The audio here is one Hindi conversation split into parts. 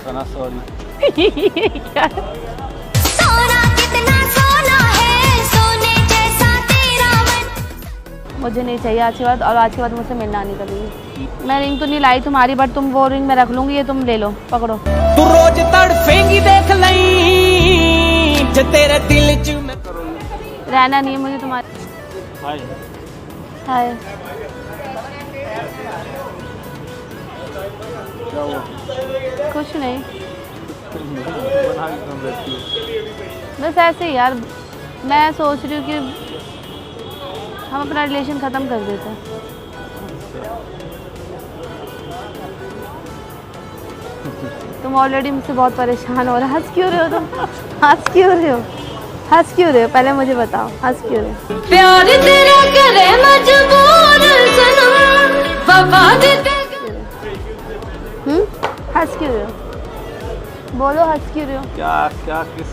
सना सॉरी। क्या सोना कितना सोना है, सोने जैसा तेरा मन। मुझे नहीं चाहिए आज के बाद, और आज के बाद मुझसे मिलना नहीं कभी। मैं रिंग तो नहीं लाई तुम्हारी, बट तुम वो रिंग मैं रख लूंगी, ये तुम ले लो, पकड़ो। तू रोज तड़फेंगी देख लई जे तेरे दिल च मैं रहना नहीं है मुझे तुम्हारे। हाय हाय। क्या हुआ? कुछ नहीं, बना के क्यों बैठी हो? बस ऐसे ही यार, मैं सोच रही हूँ कि हम अपना रिलेशन ख़त्म कर देते हैं। तुम ऑलरेडी मुझसे बहुत परेशान हो रहे हो। हंस क्यों रहे हो तुम? हंस क्यों रहे हो? हंस क्यों रहे हो? पहले मुझे बताओ, हंस क्यों रहे हो? प्यार तेरा करे मजबूर सनम, वफा दे हंस क्यों रहे हो? बोलो, हंस क्यों रहे हो? क्या क्या किस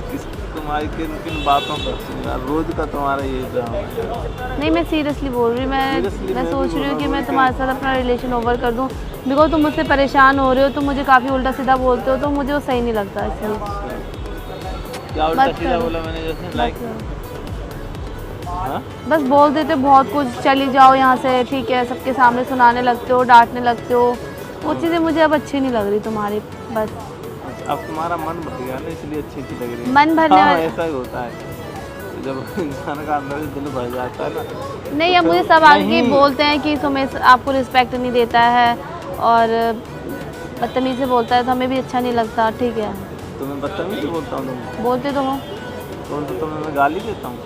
तुम्हारी किन किन बातों पर यार, रोज का तुम्हारा ये ड्रामा है। नहीं, मैं सीरियसली बोल रही हूँ। Seriously, मैं मैं सोच भी रही हूँ कि बोल मैं रहा तुम्हारे साथ अपना रिलेशन ओवर कर दूँ, बिकॉज तुम मुझसे परेशान हो रहे हो, तुम मुझे काफ़ी उल्टा सीधा बोलते हो, तो मुझे वो सही नहीं लगता, इसलिए। क्या उल्टा मत सीधा करो। बोला मैंने जैसे लाइक? हाँ बस बोल देते बहुत कुछ, चली जाओ यहाँ से, ठीक है, सबके सामने सुनाने लगते हो, डांटने लगते हो, वो चीज़ें मुझे अब अच्छी नहीं लग रही तुम्हारी। बस अब तुम्हारा मन भर गया ना, इसलिए अच्छी लग रही है। मन भरने हाँ, वाली- ऐसा ही होता है जब इंसान का अंदर से दिल भर जाता है ना। नहीं, अब मुझे सब आगे नहीं। बोलते हैं कि सुमेश आपको रिस्पेक्ट नहीं देता है और बदतमीज़ी से बोलता है, तो हमें भी अच्छा नहीं लगता। ठीक है, तुम्हें बदतमीज बोलता हूँ तुम? बोलते तो हो, तो तुम्हें मैं गाली देता हूँ?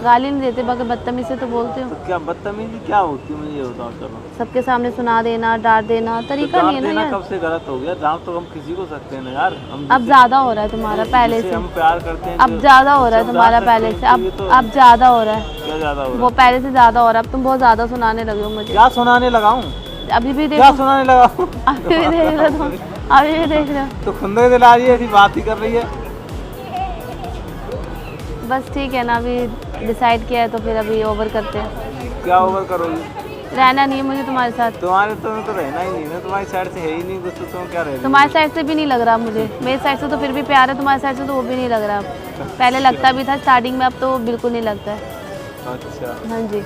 गाली नहीं देते, बाकी बदतमीज़ी से तो बोलते हो। तो क्या बदतमीजी क्या होती है मुझे ये बताओ। चलो, सबके सामने सुना देना, डांट देना, तरीका तो नहीं है डांट ना देना यार। कब से गलत हो गया? डांट तो हम किसी को सकते हैं ना यार। हम अब ज़्यादा हो रहा है तुम्हारा पहले जिससे से, हम प्यार करते हैं, अब ज़्यादा हो रहा है तुम्हारा पहले से, अब ज़्यादा हो रहा है, क्या ज्यादा हो रहा वो है? पहले से ज़्यादा हो रहा है। अब तुम बहुत ज़्यादा सुनाने लगे हो मुझे। क्या सुनाने लगाऊं? अभी भी क्या देखो, सुनाने लगाऊं? अभी भी देख रहे हो तुम, अभी भी देख रहे हो। तो खुंदे दिला रही है, ऐसी बात ही कर रही है। बस ठीक है ना, अभी डिसाइड किया है तो फिर अभी ओवर करते हैं। क्या ओवर करोगी? रहना नहीं है मुझे तुम्हारे साथ। तुम्हारे तो रहना ही नहीं ना, तुम्हारी साइड से है ही नहीं कुछ, तो तुम क्या रह रही हो? तुम्हारी साइड से भी नहीं लग रहा मुझे, मेरी साइड से तो फिर भी प्यार है, तुम्हारी साइड से तो वो भी नहीं लग रहा। पहले लगता भी था स्टार्टिंग में, अब तो बिल्कुल नहीं लगता है। अच्छा, हाँ जी,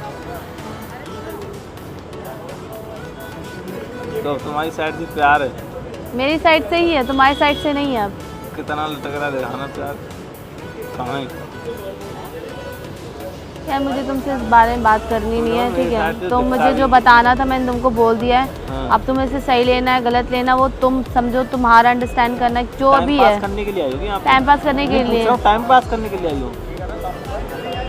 तो तुम्हारी साइड से प्यार है? मेरी साइड से ही है, तुम्हारी साइड से नहीं है। अब कितना लटक रहा दिखाना प्यार? कहाँ है? यार मुझे तुमसे इस बारे में बात करनी नहीं है, मेरी ठीक साइड है? से तो दिखता मुझे भी जो नहीं। बताना था मैंने तुमको बोल दिया है। हाँ। अब तुम्हें इसे सही लेना है, गलत लेना, वो तुम समझो, तुम्हारा अंडरस्टैंड करना है, जो टाइम भी पास है। करने के लिए आई होगी यहाँ पे? टाइम पास करने के लिए। टाइम पास करने के लिए आई हो?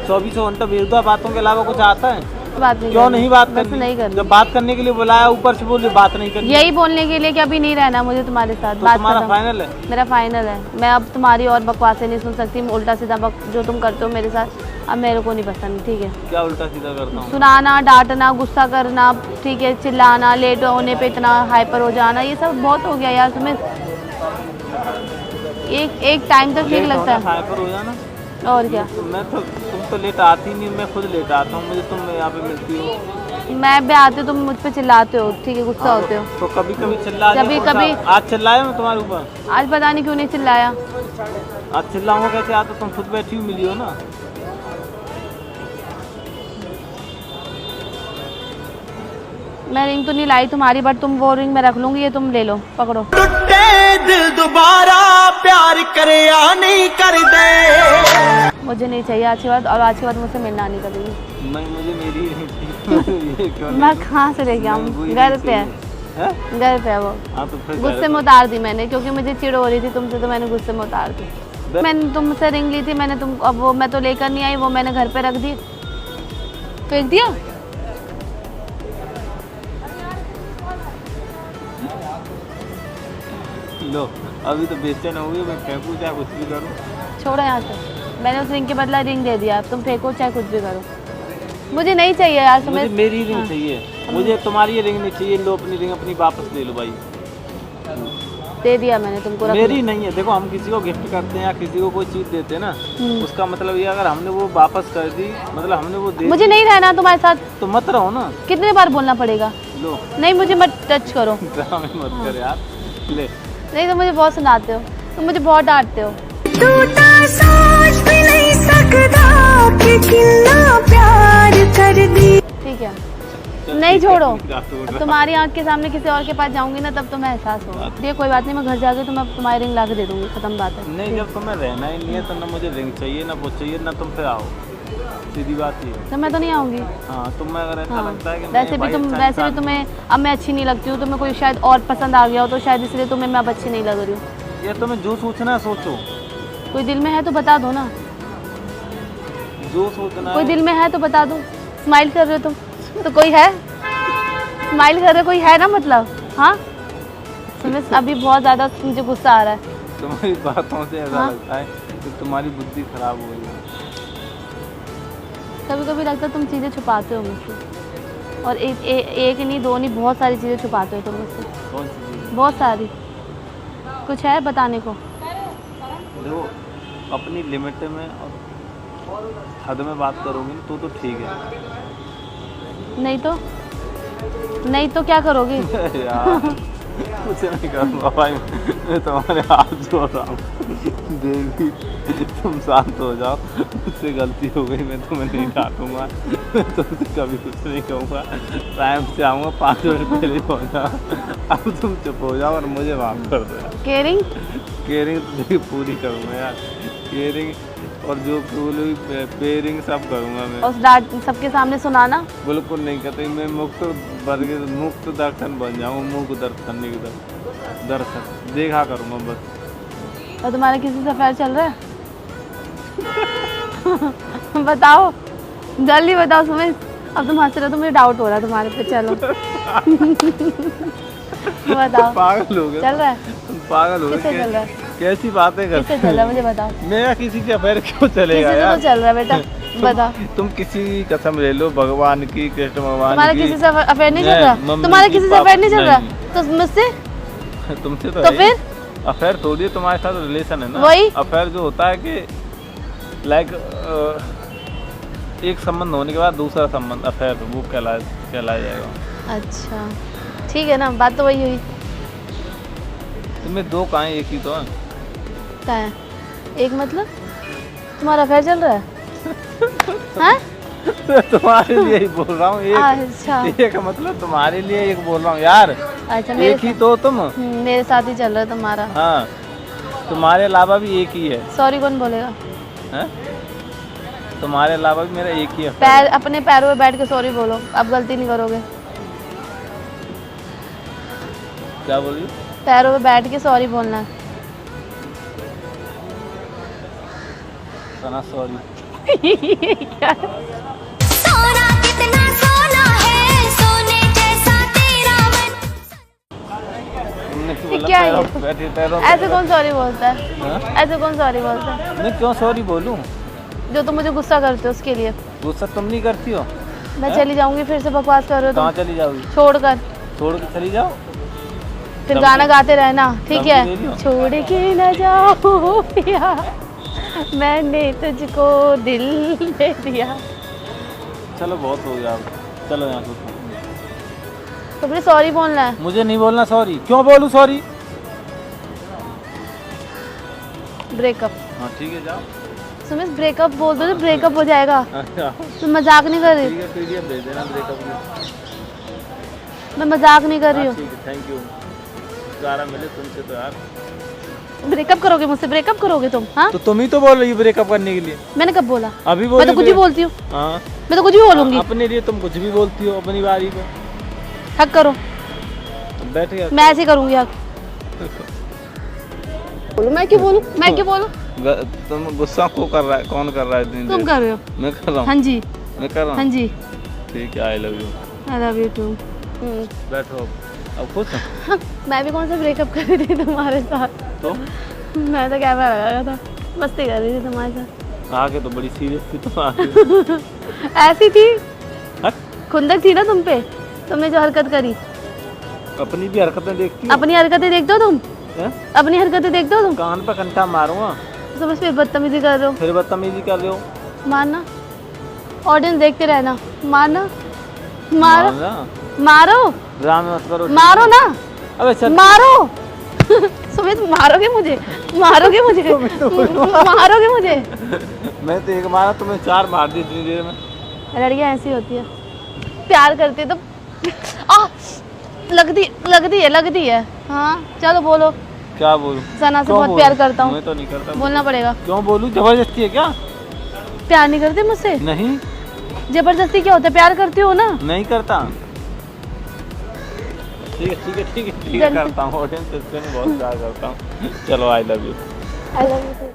24 घंटा बेहुदा बातों के अलावा कुछ आता है? बात नहीं क्यों करनी। नहीं बात बस करनी? नहीं करनी। जब बात करने के लिए बुलाया, ऊपर से बोल बात नहीं करनी। यही बोलने के लिए कि अभी नहीं रहना मुझे तुम्हारे साथ। तो बात तुम्हारा खत्म। फाइनल है? मेरा फाइनल है। मैं अब तुम्हारी और बकवासें नहीं सुन सकती, उल्टा सीधा जो तुम करते हो मेरे साथ, अब मेरे को नहीं पसंद, ठीक है? क्या उल्टा सीधा करता हूँ? सुनाना, डांटना, गुस्सा करना, ठीक है, चिल्लाना, लेट होने पे इतना हाइपर हो जाना, ये सब बहुत हो गया यार। तुम्हें एक टाइम तक ठीक लेट लगता होना, है, हाइपर हो जाना? और क्या? मैं तो, तुम तो लेट आती नहीं, मैं खुद लेट आता हूँ, मुझे तुम यहाँ पे मिलती हो। मैं भी आती हूँ, तुम मुझ पे चिल्लाते हो, ठीक है, गुस्सा होते हो। तो कभी कभी चिल्ला दिया, कभी- कौन सा? कभी- आज चिल्लाया मैं तुम्हारे ऊपर? आज पता नहीं क्यों नहीं चिल्लाया। आज चिल्लाऊंगा कैसे? आज तो तुम खुद बैठी हुई मिली हो ना। मैं रिंग तो नहीं लाई तुम्हारी, बट तुम वो रिंग मैं रख लूंगी, ये तुम ले लो, पकड़ो। टूटे दिल दोबारा प्यार करे या नहीं कर दे। मुझे नहीं चाहिए आज के बाद, और आज के बाद मुझसे मिलना नहीं कभी। मुझे मेरी ही नहीं चाहिए। ये क्यों नहीं? मैं कहाँ से लेके आऊँ? वही घर नहीं पे है, चाहिए। हैं? घर पे है वो। हाँ तो फिर गुस्से में उतार दी मैंने, क्योंकि मुझे चिढ़ हो रही थी तुमसे, तो मैंने गुस्से में उतार दी। मैंने तुमसे रिंग ली थी मैंने, तुम अब वो मैं तो लेकर नहीं आई, वो मैंने घर पे रख दी, फेंक दिया। लो, अभी तो बेचैन हो गई, मैं फेंकूँ चाहे कुछ भी करूँ? छोड़ो यहाँ से, मैंने उस रिंग के बदला रिंग दे दिया, अब तुम फेंको चाहे कुछ भी करो, मुझे नहीं चाहिए यार। मुझे तुम्हें मेरी रिंग हाँ। चाहिए, मुझे तुम्हारी ये रिंग नहीं चाहिए। लो अपनी रिंग अपनी वापस ले लो भाई। दे दिया मैंने तुमको, रख मेरी लो। नहीं है। देखो, हम किसी को गिफ्ट करते हैं या किसी को कोई चीज़ देते हैं ना, हम्म। उसका मतलब ये अगर हमने वो वापस कर दी, मतलब हमने वो दे मुझे दी, नहीं रहना तुम्हारे साथ। तो मत रहो ना। कितने बार बोलना पड़ेगा? लो, नहीं, मुझे मत टच करो। ड्रामे मत कर यार। ले, नहीं तो मुझे बहुत सुनाते हो, तुम मुझे बहुत डांटते हो। टूटा सोच भी नहीं सकता कि कितना प्यार कर दी। ठीक है, नहीं छोड़ो। अब तुम्हारी आंख के सामने किसी और के पास जाऊंगी ना, तब तुम्हें एहसास होगा। ये कोई बात नहीं, मैं घर जाके तुम्हें तुम्हारी रिंग ला के दे दूंगी, खत्म बात है। नहीं, जब तुम्हें रहना ही नहीं है तो ना मुझे रिंग चाहिए ना वो चाहिए, ना तुम फिर आओ, सीधी बात ये है। तो मैं तो नहीं आऊंगी। हाँ, तुम्हें अगर ऐसा हाँ, लगता है कि वैसे भी तुम, वैसे भी तुम्हें अब मैं अच्छी नहीं लगती हूँ, तुम्हें कोई शायद और पसंद आ गया हो, तो शायद इसलिए तुम्हें मैं अब अच्छी नहीं लग रही हूँ। ये तुम्हें जो सोचना है सोचो, कोई दिल में है तो बता दो ना, जो सोचना कोई है। दिल में है तो बता दो। स्माइल कर रहे हो तुम, तो कोई है? स्माइल कर रहे हो, कोई है ना, मतलब हाँ। तुम्हें अभी बहुत ज़्यादा मुझे गुस्सा आ रहा है। तुम्हारी बातों से ऐसा हाँ? लगता है कि तुम्हारी बुद्धि खराब हो गई है। कभी कभी लगता है तुम चीज़ें छुपाते हो मुझसे, और एक नहीं, दो नहीं, बहुत सारी चीज़ें छुपाते हो तुम मुझसे, कौन सी चीज़? बहुत सारी। कुछ है बताने को? देखो, अपनी लिमिट में और हद में बात करोगी तो ठीक है। नहीं तो क्या करोगे? यार कुछ नहीं करूँगा भाई, मैं तुम्हारे हाथ जोड़ रहा हूँ। देवी, तुम शांत हो जाओ, मुझसे गलती हो गई, मैं तुम्हें नहीं डांटूंगा, मैं तुमसे कभी कुछ नहीं कहूँगा। टाइम से आऊँगा, 5 मिनट पहले पहुँचा। अब तुम चुप हो जाओ और मुझे माफ़ कर दो यार। केयरिंग तो देखिए पूरी करूँगा यार, केयरिंग और जो पेयरिंग सब करूँगा मैं। और डांट सबके सामने सुनाना? बिल्कुल नहीं कहते, मैं मुक्त दर्शन बन जाऊँ, मुख दर्शन नहीं दर्शन देखा करूँगा बस। और तुम्हारा किसी से अफेयर चल रहा है? बताओ, जल्दी बताओ सुमित। अब तुम हंस रहे हो तो मुझे डाउट हो रहा है तुम्हारे पे। चलो बताओ, पागल हो गए, चल रहा है? तुम पागल हो किससे गए, चल रहा है? कैसी बातें करते किससे चल रहा है मुझे बताओ। मेरा किसी से अफेयर क्यों चलेगा किसी से यार? तो चल रहा है बेटा, बताओ। तुम किसी की कसम ले लो, भगवान की, कृष्ण भगवान तुम्हारा की। किसी से अफेयर नहीं चल नहीं, रहा? मम्मी तुम्हारा की, किसी से अफेयर नहीं चल रहा? नहीं। तो मुझसे? तुमसे तो है ही। फिर अफेयर थोड़ी है, तुम्हारे साथ रिलेशन है ना। वही। अफेयर जो होता है कि लाइक एक संबंध होने के बाद दूसरा संबंध अफेयर, वो कहलाया जाएगा। अच्छा ठीक है ना, बात तो वही हुई। तुम्हें दो कहाँ, एक ही तो है। क्या है एक? मतलब तुम्हारा अफेयर चल रहा है? हाँ? तुम्हारे लिए ही बोल रहा हूँ, अच्छा एक मतलब तुम्हारे लिए एक बोल रहा हूँ यार। अच्छा, एक ही तो तुम। मेरे साथ ही चल रहा है तुम्हारा। हाँ, तुम्हारे अलावा भी एक ही है। सॉरी कौन बोलेगा? हैं? तुम्हारे अलावा भी मेरा एक ही है। पैर अपने पैरों पे बैठ के सॉरी बोलो, अब गलती नहीं करोगे। क्या बोल रही हो? पैरों पे बैठ के सॉरी बोलना है। सना सॉरी। क्या? सोना कितना सोना है, सोने जैसा तेरा मन। तुमने क्यों बोला क्या है पैरों ये? पे बैठे, पैरों पे ऐसे कौन सॉरी बोलता है? हाँ? ऐसे कौन सॉरी बोलता है? मैं क्यों सॉरी बोलूं? जो तुम मुझे गुस्सा करते हो उसके लिए। गुस्सा तुम नहीं करती हो? मैं हाँ? चली जाऊंगी, फिर से बकवास कर रहे हो कहाँ तुम। चली जाओगी? छोड़कर छोड़ के चली जाओ। फिर धमकी- गाना गाते रहना, ठीक धमकी है? दे रही हो? छोड़ के न जाओ पिया, मैंने तुझको दिल दे दिया। चलो बहुत हो गया, चलो यहाँ से। तुमने सॉरी बोलना है। मुझे नहीं बोलना सॉरी। क्यों बोलूं सॉरी? ब्रेकअप। हाँ ठीक है, जाओ। सुमित ब्रेकअप बोल दो तो ब्रेकअप हो जाएगा। अच्छा तुम मजाक नहीं कर रही? ठीक है, पीडीएफ भेज देना ब्रेकअप की। मैं मजाक नहीं कर रही हाँ, हूँ। ठीक है, थैंक यू। छुटकारा मिले तुमसे तो यार। ब्रेकअप करोगे मुझसे? ब्रेकअप करोगे तुम? हाँ, तो तुम ही तो बोल रही हो ब्रेकअप करने के लिए। मैंने कब बोला? अभी बोल मैं तो रही कुछ भी हो। बोलती हूँ, हाँ, मैं तो कुछ भी बोलूंगी। अपने लिए तुम कुछ भी बोलती हो अपनी बारी पे। हक करो। बैठ गया। मैं ऐसे करूंगी हक। बोलो, मैं क्यों बोलूं? मैं क्यों बोलूं? तुम गुस्सा को कर रहा है, कौन कर रहा है इतनी तुम देर? कर रहे हो। मैं कर रहा हाँ हूँ। जी, मैं कर रहा हाँ हूँ। जी। ठीक है, I love you. I love you too. बैठो अब खुश हो? मैं भी कौन सा ब्रेकअप कर रही थी तुम्हारे साथ? तो मैं तो कैमरा लगाया था, मस्ती कर रही थी तुम्हारे साथ। आगे तो बड़ी सीरियस थी तुम आगे। ऐसी थी, हट, खुंदक थी ना तुम पे, तुमने जो हरकत करी। अपनी भी हरकतें देखती हो? अपनी हरकतें देखते हो तुम? हैं? अपनी हरकतें देखते हो तुम? कान पे कंटा मारूंगा। तुम इस पे बदतमीजी कर रहे हो। फिर बदतमीजी कर रहे हो? मारना, ऑडियंस देखते रहना। मारना, मारो, मारना। मारो, ड्रामे मत करो। मारो ना, अबे चल। मारो। सुमित मारोगे मुझे, मारोगे मुझे, मारोगे मुझे। मैं तो एक मारा, तुम्हें 4 मार दी इतनी देर में। लड़कियां ऐसी होती है, प्यार करती है तो लगती है। हाँ चलो बोलो। क्या बोलूं? सना से क्यों बहुत बोलूं? प्यार करता हूँ। मैं तो नहीं करता। बोलना पड़ेगा। क्यों बोलूं? जबरदस्ती है क्या? प्यार नहीं करते मुझसे? नहीं, जबरदस्ती क्या होता है? प्यार करती हो ना? नहीं करता। ठीक है करता हूँ। ऑडियंस में बहुत प्यार करता हूँ। चलो आई love you. I love you.